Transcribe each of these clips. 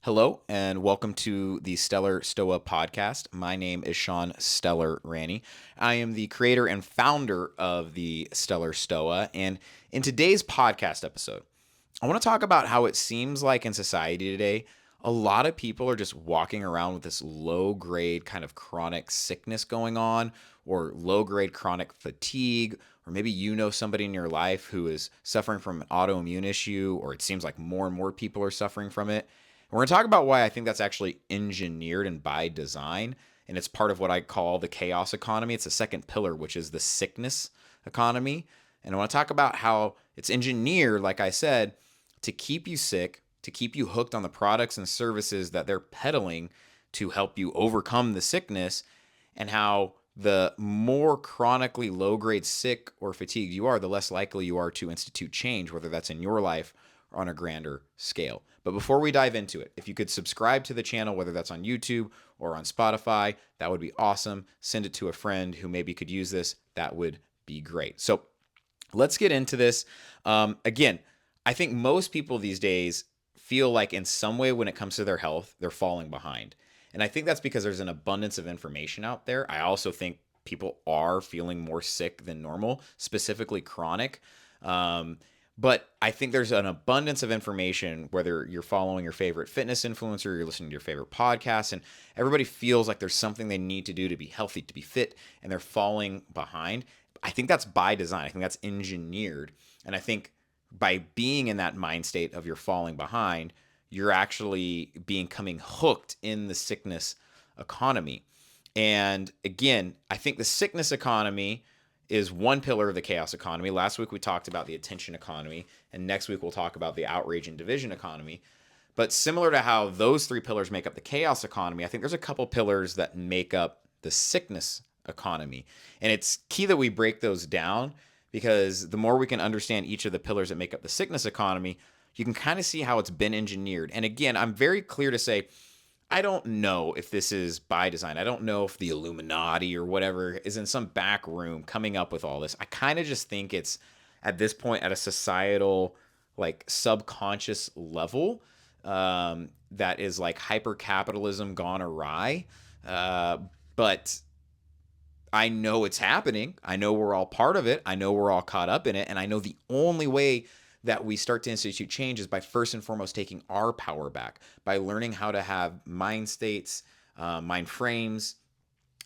Hello and welcome to the Steller Stoa podcast. My name is Sean Steller Ranney. I am the creator and founder of the Steller Stoa. And in today's podcast episode, I want to talk about how it seems like in society today, a lot of people are just walking around with this low grade kind of chronic sickness going on, or low grade chronic fatigue, or maybe you know somebody in your life who is suffering from an autoimmune issue, or it seems like more and more people are suffering from it. And we're going to talk about why I think that's actually engineered and by design. And it's part of what I call the chaos economy. It's the second pillar, which is the sickness economy. And I want to talk about how it's engineered, like I said, to keep you sick, to keep you hooked on the products and services that they're peddling to help you overcome the sickness, and how the more chronically low grade sick or fatigued you are, the less likely you are to institute change, whether that's in your life or on a grander scale. But before we dive into it, if you could subscribe to the channel, whether that's on YouTube or on Spotify, that would be awesome. Send it to a friend who maybe could use this. That would be great. So let's get into this. Again, I think most people these days feel like in some way when it comes to their health, they're falling behind. And I think that's because there's an abundance of information out there. I also think people are feeling more sick than normal, specifically chronic. But I think there's an abundance of information, whether you're following your favorite fitness influencer, or you're listening to your favorite podcast, and everybody feels like there's something they need to do to be healthy, to be fit, and they're falling behind. I think that's by design. I think that's engineered. And I think by being in that mind state of you're falling behind, you're actually becoming hooked in the sickness economy. And again, I think the sickness economy is one pillar of the chaos economy. Last week we talked about the attention economy, and next week we'll talk about the outrage and division economy. But similar to how those three pillars make up the chaos economy, I think there's a couple pillars that make up the sickness economy. And it's key that we break those down, because the more we can understand each of the pillars that make up the sickness economy, you can kind of see how it's been engineered. And again, I'm very clear to say, I don't know if this is by design. I don't know if the Illuminati or whatever is in some back room coming up with all this. I kind of just think it's at this point at a societal, like subconscious level, that is like hyper capitalism gone awry. But I know it's happening. I know we're all part of it. I know we're all caught up in it. And I know the only way that we start to institute change is by first and foremost taking our power back, by learning how to have mind states, mind frames,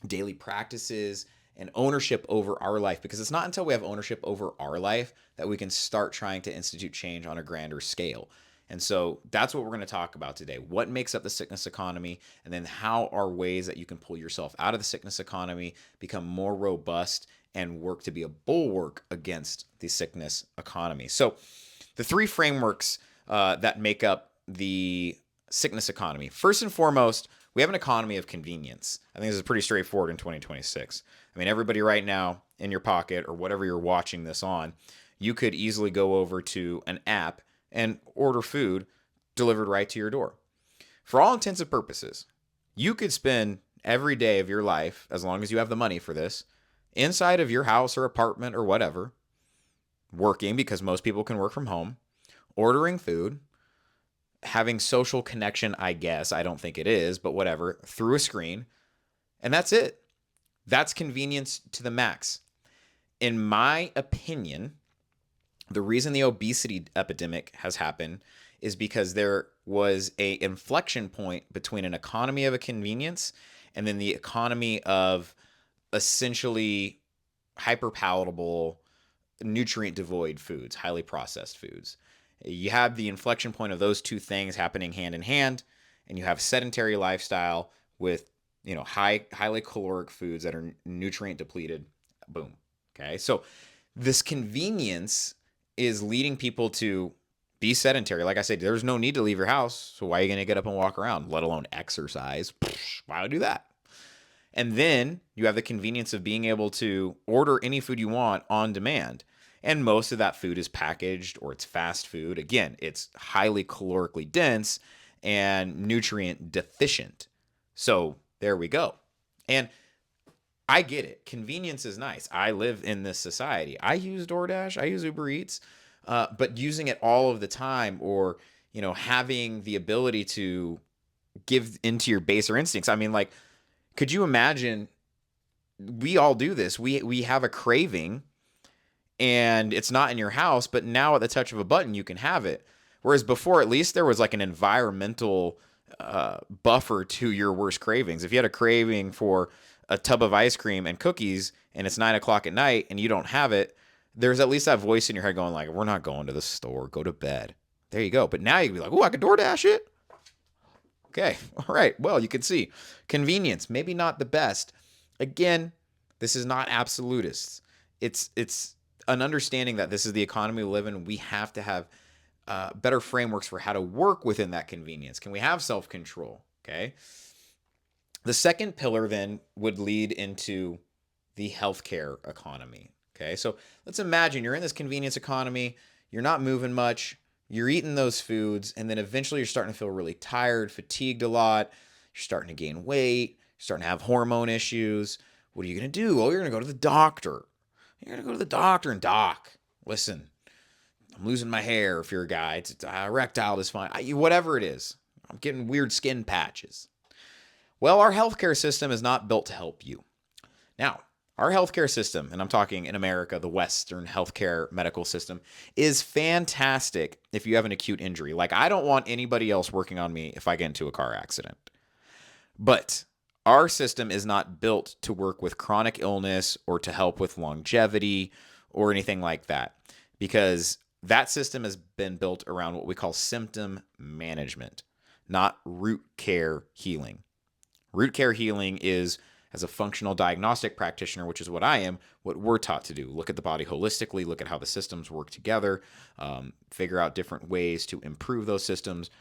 daily practices, and ownership over our life. Because it's not until we have ownership over our life that we can start trying to institute change on a grander scale. And so that's what we're going to talk about today. What makes up the sickness economy, and then how are ways that you can pull yourself out of the sickness economy, become more robust, and work to be a bulwark against the sickness economy. So the three frameworks that make up the sickness economy. First and foremost, we have an economy of convenience. I think this is pretty straightforward in 2026. I mean, everybody right now in your pocket or whatever you're watching this on, you could easily go over to an app and order food delivered right to your door. For all intents and purposes, you could spend every day of your life, as long as you have the money for this, inside of your house or apartment or whatever, working, because most people can work from home, ordering food, having social connection, I guess. I don't think it is, but whatever, through a screen. And that's it. That's convenience to the max. In my opinion, the reason the obesity epidemic has happened is because there was a inflection point between an economy of a convenience and then the economy of essentially hyper palatable, nutrient devoid foods, highly processed foods. You have the inflection point of those two things happening hand in hand, and you have sedentary lifestyle with, highly caloric foods that are nutrient depleted. Boom. Okay. So this convenience is leading people to be sedentary. Like I said, there's no need to leave your house. So why are you going to get up and walk around, let alone exercise? Why would I do that? And then you have the convenience of being able to order any food you want on demand. And most of that food is packaged or it's fast food. Again, it's highly calorically dense and nutrient deficient. So there we go. And I get it. Convenience is nice. I live in this society. I use DoorDash. I use Uber Eats. But using it all of the time, or having the ability to give into your baser instincts. I mean, like, could you imagine? We all do this. We have a craving, and it's not in your house, but now at the touch of a button, you can have it. Whereas before, at least there was like an environmental buffer to your worst cravings. If you had a craving for a tub of ice cream and cookies, and it's 9 o'clock at night, and you don't have it, there's at least that voice in your head going like, "We're not going to the store. Go to bed." There you go. But now you can be like, "Oh, I can DoorDash it." Okay, all right. Well, you can see convenience, maybe not the best. Again, this is not absolutists. It's an understanding that this is the economy we live in. We have to have better frameworks for how to work within that convenience. Can we have self-control? Okay. The second pillar then would lead into the healthcare economy. Okay. So let's imagine you're in this convenience economy. You're not moving much. You're eating those foods, and then eventually you're starting to feel really tired, fatigued a lot. You're starting to gain weight. You're starting to have hormone issues. What are you going to do? Oh, you're going to go to the doctor. You're going to go to the doctor and, "Doc, listen, I'm losing my hair." If you're a guy, it's erectile dysfunction, whatever it is. I'm getting weird skin patches. Well, our healthcare system is not built to help you. Now, our healthcare system, and I'm talking in America, the Western healthcare medical system, is fantastic if you have an acute injury. Like, I don't want anybody else working on me if I get into a car accident. But our system is not built to work with chronic illness or to help with longevity or anything like that, because that system has been built around what we call symptom management, not root care healing. Root care healing is, as a functional diagnostic practitioner, which is what I am, what we're taught to do. Look at the body holistically, look at how the systems work together, figure out different ways to improve those systems,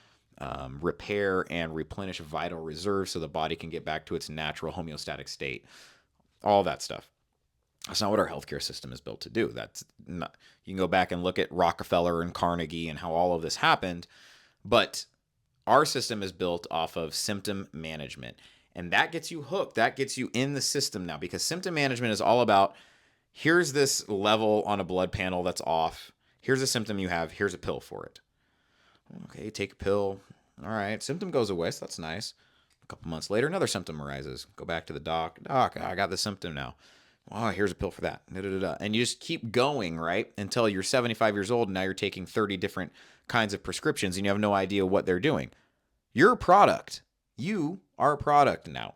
repair and replenish vital reserves so the body can get back to its natural homeostatic state. All that stuff. That's not what our healthcare system is built to do. That's not, you can go back and look at Rockefeller and Carnegie and how all of this happened, but our system is built off of symptom management. And that gets you hooked. That gets you in the system now, because symptom management is all about, here's this level on a blood panel that's off. Here's a symptom you have. Here's a pill for it. Okay, take a pill. All right, symptom goes away, so that's nice. A couple months later, another symptom arises. Go back to the doc. "Doc, I got the symptom now." "Oh, here's a pill for that." And you just keep going, right? Until you're 75 years old and now you're taking 30 different kinds of prescriptions and you have no idea what they're doing. You're a product. You are a product now.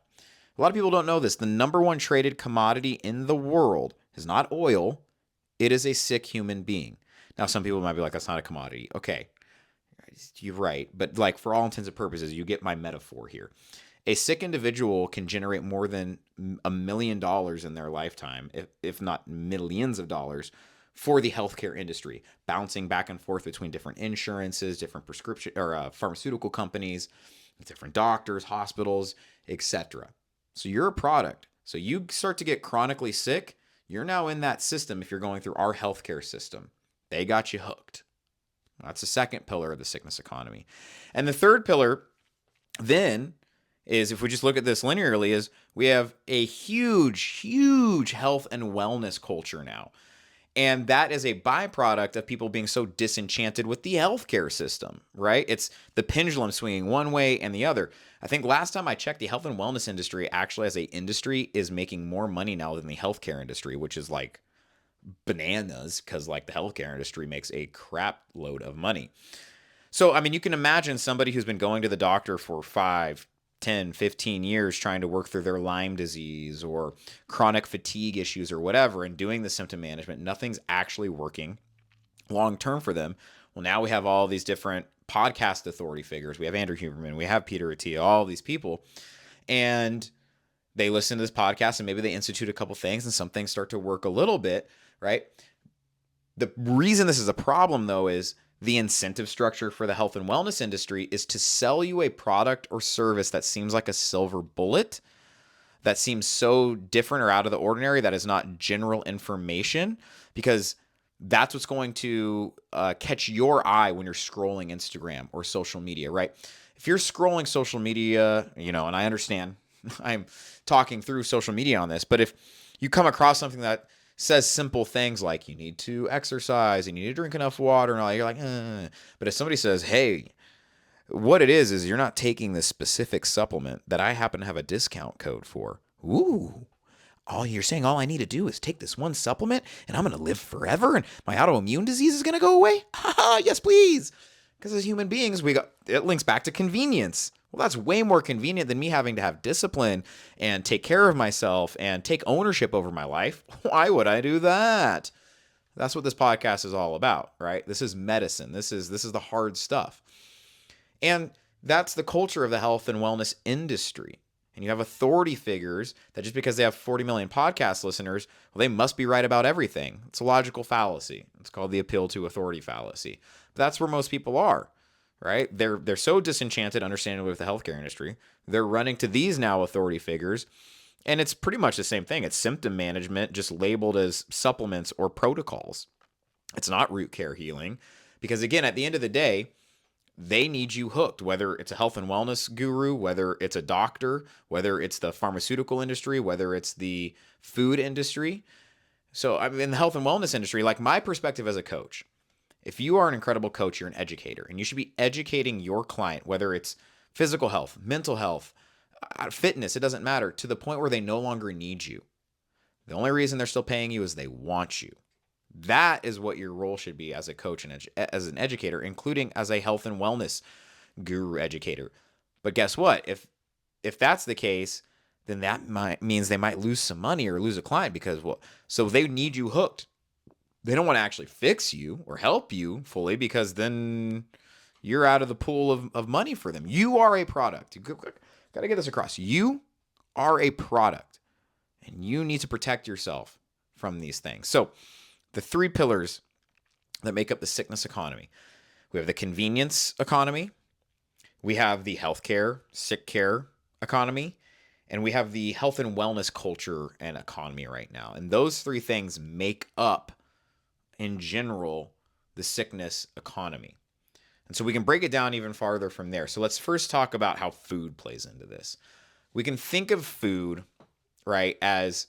A lot of people don't know this. The number one traded commodity in the world is not oil. It is a sick human being. Now, some people might be like, "That's not a commodity." Okay, you're right. But like, for all intents and purposes, you get my metaphor here. A sick individual can generate more than $1 million in their lifetime, if not millions of dollars, for the healthcare industry, bouncing back and forth between different insurances, different prescription or pharmaceutical companies, different doctors, hospitals, etc. So you're a product. So you start to get chronically sick, you're now in that system if you're going through our healthcare system. They got you hooked. That's the second pillar of the sickness economy. And the third pillar then is, if we just look at this linearly, is we have a huge health and wellness culture now. And that is a byproduct of people being so disenchanted with the healthcare system, right? It's the pendulum swinging one way and the other. I think last time I checked, the health and wellness industry actually, as an industry, is making more money now than the healthcare industry, which is like bananas, because like the healthcare industry makes a crap load of money. So, I mean, you can imagine somebody who's been going to the doctor for 5, 10, 15 years trying to work through their Lyme disease or chronic fatigue issues or whatever, and doing the symptom management. Nothing's actually working long term for them. Well, now we have all these different podcast authority figures. We have Andrew Huberman, we have Peter Attia, all these people, and they listen to this podcast and maybe they institute a couple things and some things start to work a little bit, right? The reason this is a problem, though, is the incentive structure for the health and wellness industry is to sell you a product or service that seems like a silver bullet, that seems so different or out of the ordinary, that is not general information, because that's what's going to catch your eye when you're scrolling Instagram or social media, right? If you're scrolling social media, and I understand I'm talking through social media on this, but if you come across something that says simple things like you need to exercise and you need to drink enough water and all, you're like, But if somebody says, "Hey, What it is you're not taking the specific supplement that I happen to have a discount code for. Ooh. You're saying all I need to do is take this one supplement and I'm going to live forever and my autoimmune disease is going to go away? Yes, please. Because as human beings, it links back to convenience. Well, that's way more convenient than me having to have discipline and take care of myself and take ownership over my life. Why would I do that? That's what this podcast is all about, right? This is medicine. This is the hard stuff. And that's the culture of the health and wellness industry. And you have authority figures that just because they have 40 million podcast listeners, well, they must be right about everything. It's a logical fallacy. It's called the appeal to authority fallacy. But that's where most people are, right? They're so disenchanted, understandably, with the healthcare industry. They're running to these now authority figures. And it's pretty much the same thing. It's symptom management just labeled as supplements or protocols. It's not root care healing. Because again, at the end of the day, they need you hooked, whether it's a health and wellness guru, whether it's a doctor, whether it's the pharmaceutical industry, whether it's the food industry. So I mean, in the health and wellness industry, like my perspective as a coach, if you are an incredible coach, you're an educator, and you should be educating your client, whether it's physical health, mental health, fitness, it doesn't matter, to the point where they no longer need you. The only reason they're still paying you is they want you. That is what your role should be as a coach and as an educator, including as a health and wellness guru educator. But guess what? If that's the case, then that means they might lose some money or lose a client because, well, so they need you hooked. They don't want to actually fix you or help you fully because then you're out of the pool of money for them. You are a product. You got to get this across. You are a product and you need to protect yourself from these things. So the three pillars that make up the sickness economy. We have the convenience economy, we have the healthcare, sick care economy, and we have the health and wellness culture and economy right now. And those three things make up, in general, the sickness economy. And so we can break it down even farther from there. So let's first talk about how food plays into this. We can think of food, right, as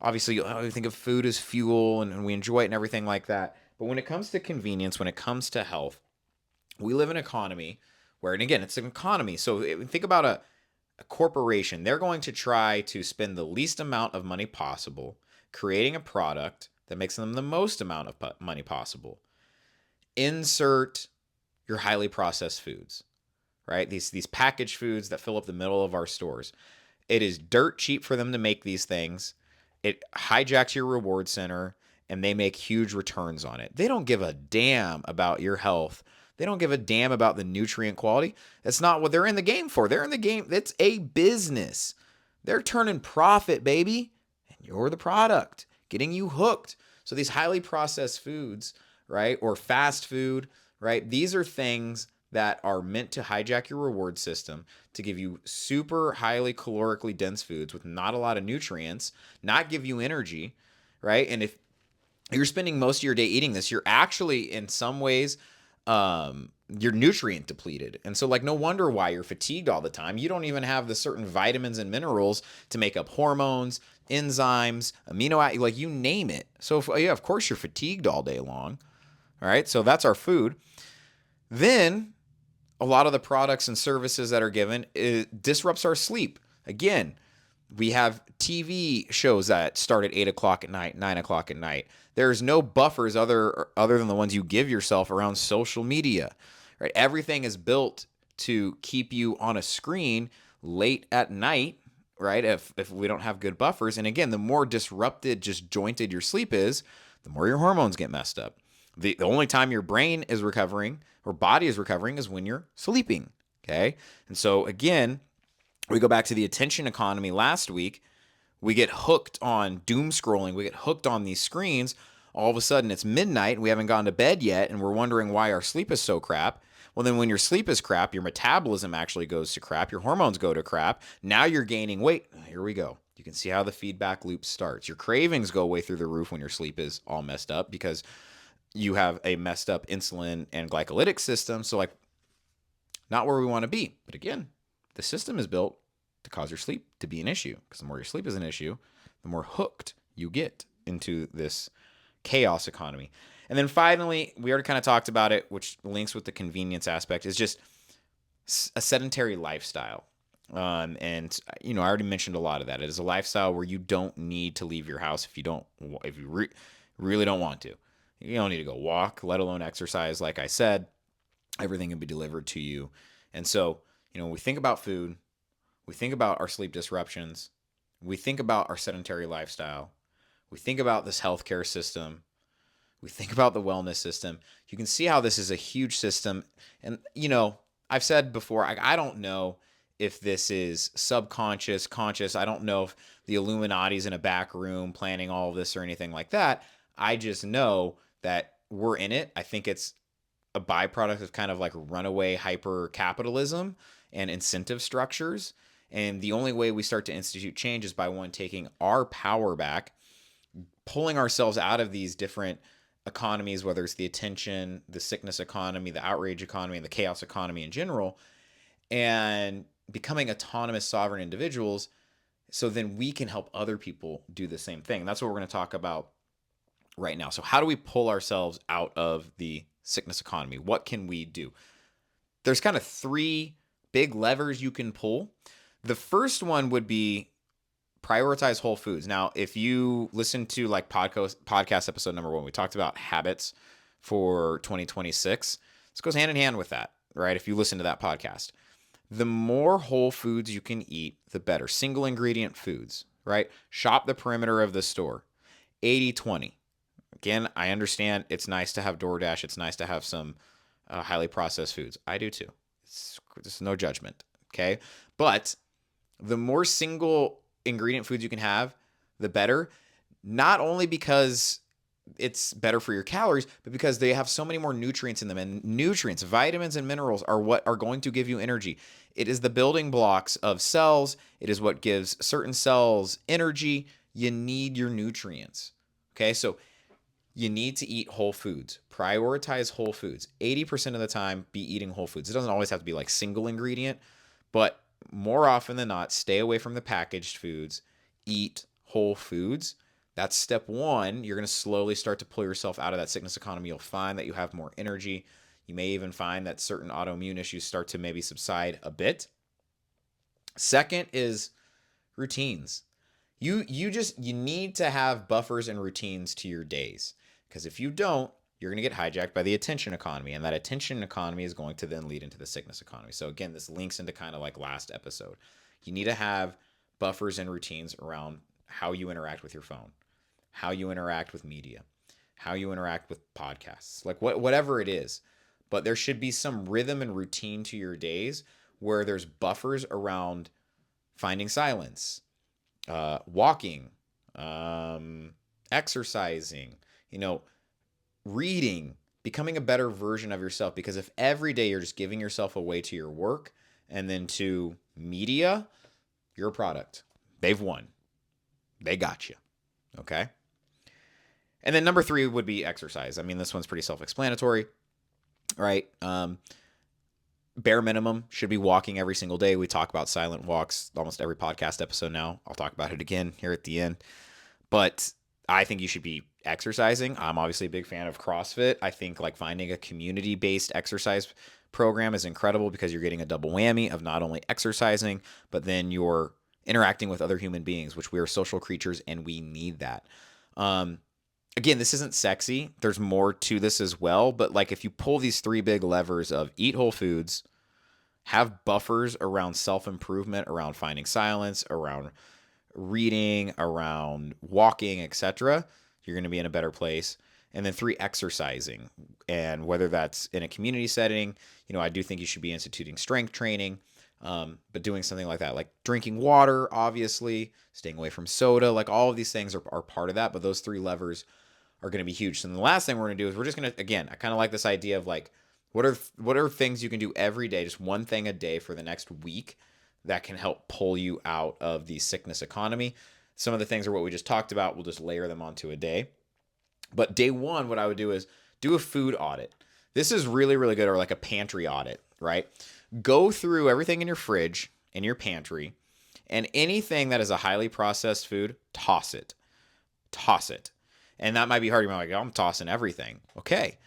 obviously, we think of food as fuel and we enjoy it and everything like that. But when it comes to convenience, when it comes to health, we live in an economy where, and again, it's an economy. So think about a corporation. They're going to try to spend the least amount of money possible, creating a product that makes them the most amount of money possible. Insert your highly processed foods, right? These packaged foods that fill up the middle of our stores. It is dirt cheap for them to make these things. It hijacks your reward center and they make huge returns on it. They don't give a damn about your health. They don't give a damn about the nutrient quality. That's not what they're in the game for. They're in the game. It's a business. They're turning profit, baby. And you're the product, getting you hooked. So these highly processed foods, right, or fast food, right, these are things that are meant to hijack your reward system to give you super highly calorically dense foods with not a lot of nutrients, not give you energy, right? And if you're spending most of your day eating this, you're actually in some ways you're nutrient depleted. And so like no wonder why you're fatigued all the time. You don't even have the certain vitamins and minerals to make up hormones, enzymes, amino acids, like you name it. So yeah, of course you're fatigued all day long. All right? So that's our food. Then a lot of the products and services that are given, it disrupts our sleep. Again, we have TV shows that start at 8 o'clock at night, 9 o'clock at night. There's no buffers other than the ones you give yourself around social media. Right? Everything is built to keep you on a screen late at night, right? If we don't have good buffers. And again, the more disrupted, just jointed your sleep is, the more your hormones get messed up. The only time your brain is recovering or body is recovering is when you're sleeping, okay? And so again, we go back to the attention economy last week. We get hooked on doom scrolling. We get hooked on these screens. All of a sudden it's midnight and we haven't gone to bed yet and we're wondering why our sleep is so crap. Well, then when your sleep is crap, your metabolism actually goes to crap. Your hormones go to crap. Now you're gaining weight. Here we go. You can see how the feedback loop starts. Your cravings go way through the roof when your sleep is all messed up because you have a messed up insulin and glycolytic system. So like not where we want to be. But again, the system is built to cause your sleep to be an issue because the more your sleep is an issue, the more hooked you get into this chaos economy. And then finally, we already kind of talked about it, which links with the convenience aspect, is just a sedentary lifestyle. And I already mentioned a lot of that. It is a lifestyle where you don't need to leave your house if you really don't want to. You don't need to go walk, let alone exercise. Like I said, everything can be delivered to you. And so, when we think about food, we think about our sleep disruptions, we think about our sedentary lifestyle, we think about this healthcare system, we think about the wellness system. You can see how this is a huge system. And, I've said before, I don't know if this is subconscious, conscious. I don't know if the Illuminati's in a back room planning all of this or anything like that. I just know that we're in it. I think it's a byproduct of kind of like runaway hyper capitalism and incentive structures. And the only way we start to institute change is by one, taking our power back, pulling ourselves out of these different economies, whether it's the attention, the sickness economy, the outrage economy, and the chaos economy in general, and becoming autonomous, sovereign individuals. So then we can help other people do the same thing. And that's what we're going to talk about right now. So how do we pull ourselves out of the sickness economy? What can we do? There's kind of three big levers you can pull. The first one would be prioritize whole foods. Now, if you listen to like podcast episode number 1, we talked about habits for 2026. This goes hand in hand with that, right? If you listen to that podcast, the more whole foods you can eat, the better. Single ingredient foods, right? Shop the perimeter of the store. 80-20. Again, I understand it's nice to have DoorDash. It's nice to have some highly processed foods. I do too. There's no judgment, okay? But the more single ingredient foods you can have, the better. Not only because it's better for your calories, but because they have so many more nutrients in them. And nutrients, vitamins and minerals are what are going to give you energy. It is the building blocks of cells. It is what gives certain cells energy. You need your nutrients. Okay, so you need to eat whole foods. Prioritize whole foods. 80% of the time, be eating whole foods. It doesn't always have to be like single ingredient, but more often than not, stay away from the packaged foods. Eat whole foods. That's step one. You're going to slowly start to pull yourself out of that sickness economy. You'll find that you have more energy. You may even find that certain autoimmune issues start to maybe subside a bit. Second is routines. You need to have buffers and routines to your days, because if you don't, you're going to get hijacked by the attention economy, and that attention economy is going to then lead into the sickness economy. So again, this links into kind of like last episode. You need to have buffers and routines around how you interact with your phone, how you interact with media, how you interact with podcasts, like whatever it is. But there should be some rhythm and routine to your days where there's buffers around finding silence, walking, exercising, reading, becoming a better version of yourself. Because if every day you're just giving yourself away to your work and then to media, you're a product. They've won. They got you. Okay. And then number 3 would be exercise. I mean, this one's pretty self-explanatory, right? Bare minimum should be walking every single day. We talk about silent walks almost every podcast episode now. I'll talk about it again here at the end. But I think you should be exercising. I'm obviously a big fan of CrossFit. I think like finding a community-based exercise program is incredible because you're getting a double whammy of not only exercising, but then you're interacting with other human beings, which we are social creatures and we need that. Again, this isn't sexy. There's more to this as well. But like if you pull these 3 big levers of eat whole foods, have buffers around self-improvement, around finding silence, around reading, around walking, etc., you're going to be in a better place. And then 3, exercising. And whether that's in a community setting, I do think you should be instituting strength training, but doing something like that, like drinking water, obviously, staying away from soda, like all of these things are part of that. But those 3 levers are going to be huge. So the last thing we're going to do is we're just going to, again, I kind of like this idea of like, what are things you can do every day, just one thing a day for the next week that can help pull you out of the sickness economy. Some of the things are what we just talked about. We'll just layer them onto a day. But day 1, what I would do is do a food audit. This is really, really good, or like a pantry audit, right? Go through everything in your fridge, in your pantry, and anything that is a highly processed food, toss it. Toss it. And that might be hard. You're like, I'm tossing everything. Okay.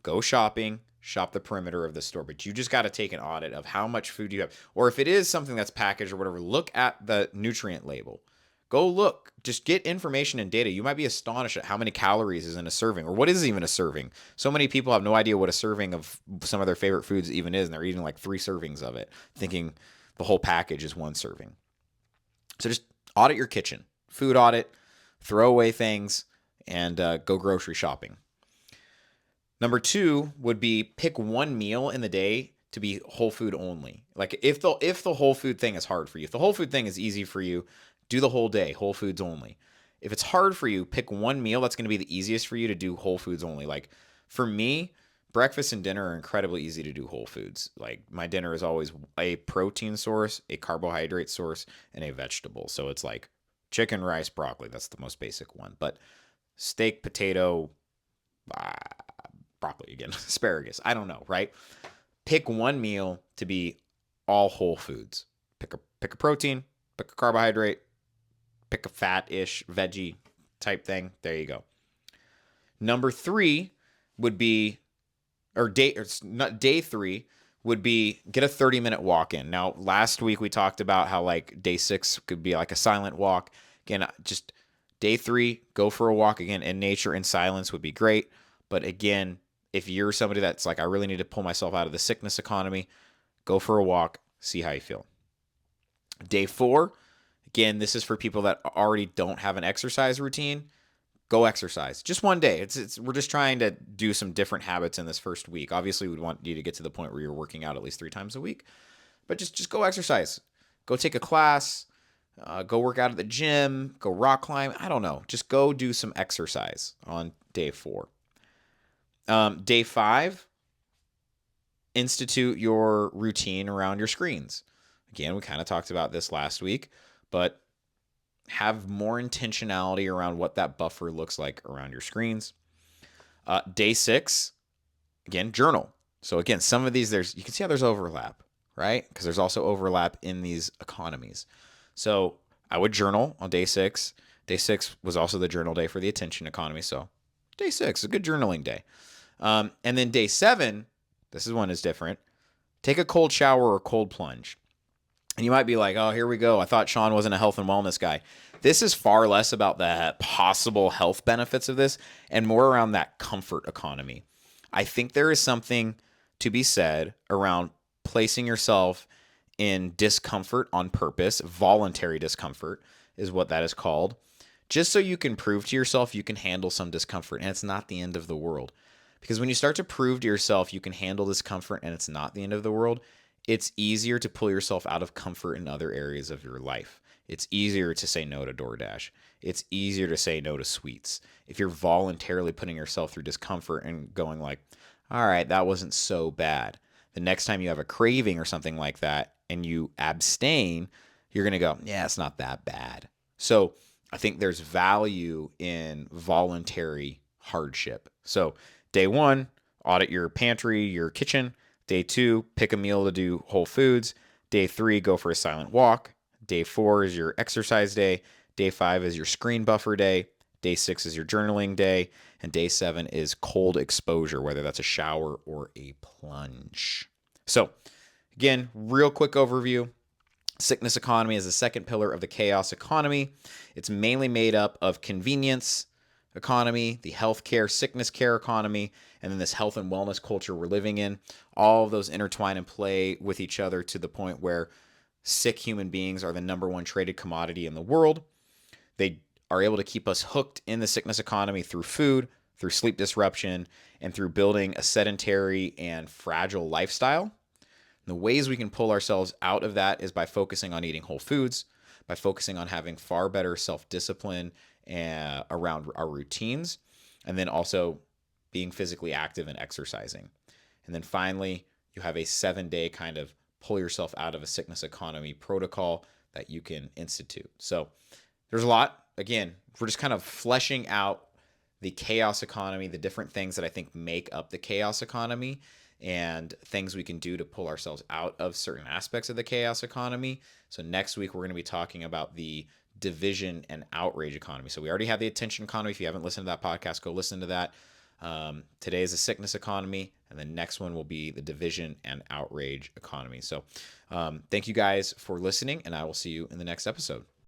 Go shopping, shop the perimeter of the store, but you just got to take an audit of how much food you have. Or if it is something that's packaged or whatever, look at the nutrient label. Go look. Just get information and data. You might be astonished at how many calories is in a serving, or what is even a serving. So many people have no idea what a serving of some of their favorite foods even is, and they're eating like 3 servings of it, thinking the whole package is 1 serving. So just audit your kitchen. Food audit, throw away things, and go grocery shopping. Number 2 would be pick one meal in the day to be whole food only. Like if the whole food thing is hard for you, if the whole food thing is easy for you, do the whole day, whole foods only. If it's hard for you, pick one meal that's going to be the easiest for you to do whole foods only. Like for me, breakfast and dinner are incredibly easy to do whole foods. Like my dinner is always a protein source, a carbohydrate source, and a vegetable. So it's like chicken, rice, broccoli. That's the most basic one. But steak, potato, broccoli again, asparagus. I don't know, right? Pick one meal to be all whole foods. Pick a protein, pick a carbohydrate, pick a fat-ish veggie type thing. There you go. Number 3 would be, day 3 would be get a 30-minute walk in. Now, last week we talked about how like day 6 could be like a silent walk. Again, just day 3, go for a walk again in nature in silence would be great. But again, if you're somebody that's like, I really need to pull myself out of the sickness economy, go for a walk, see how you feel. Day 4, again, this is for people that already don't have an exercise routine. Go exercise. Just one day. We're just trying to do some different habits in this first week. Obviously, we'd want you to get to the point where you're working out at least 3 times a week. But just go exercise. Go take a class. Go work out at the gym. Go rock climb. I don't know. Just go do some exercise on day 4. Day 5, institute your routine around your screens. Again, we kind of talked about this last week, but have more intentionality around what that buffer looks like around your screens. Day 6, again, journal. So again, some of these, you can see how there's overlap, right? Because there's also overlap in these economies. So I would journal on day 6. Day 6 was also the journal day for the attention economy. So day 6 is a good journaling day. And then day 7, this is one is different. Take a cold shower or cold plunge. And you might be like, oh, here we go. I thought Sean wasn't a health and wellness guy. This is far less about the possible health benefits of this and more around that comfort economy. I think there is something to be said around placing yourself in discomfort on purpose. Voluntary discomfort is what that is called. Just so you can prove to yourself you can handle some discomfort. And it's not the end of the world. Because when you start to prove to yourself you can handle discomfort and it's not the end of the world, it's easier to pull yourself out of comfort in other areas of your life. It's easier to say no to DoorDash. It's easier to say no to sweets. If you're voluntarily putting yourself through discomfort and going like, all right, that wasn't so bad. The next time you have a craving or something like that and you abstain, you're going to go, yeah, it's not that bad. So I think there's value in voluntary hardship. So day 1, audit your pantry, your kitchen. Day 2, pick a meal to do whole foods. Day 3, go for a silent walk. Day 4 is your exercise day. Day 5 is your screen buffer day. Day 6 is your journaling day. And day 7 is cold exposure, whether that's a shower or a plunge. So again, real quick overview. Sickness economy is the second pillar of the chaos economy. It's mainly made up of convenience economy, the healthcare, sickness care economy, and then this health and wellness culture we're living in. All of those intertwine and play with each other to the point where sick human beings are the number 1 traded commodity in the world. They are able to keep us hooked in the sickness economy through food, through sleep disruption, and through building a sedentary and fragile lifestyle. And the ways we can pull ourselves out of that is by focusing on eating whole foods, by focusing on having far better self-discipline around our routines, and then also being physically active and exercising. And then finally, you have a 7-day kind of pull yourself out of a sickness economy protocol that you can institute. So there's a lot. Again, we're just kind of fleshing out the chaos economy, the different things that I think make up the chaos economy, and things we can do to pull ourselves out of certain aspects of the chaos economy. So next week, we're going to be talking about the division and outrage economy. So we already have the attention economy. If you haven't listened to that podcast, go listen to that. Today is a sickness economy, and the next one will be the division and outrage economy. So thank you guys for listening, and I will see you in the next episode.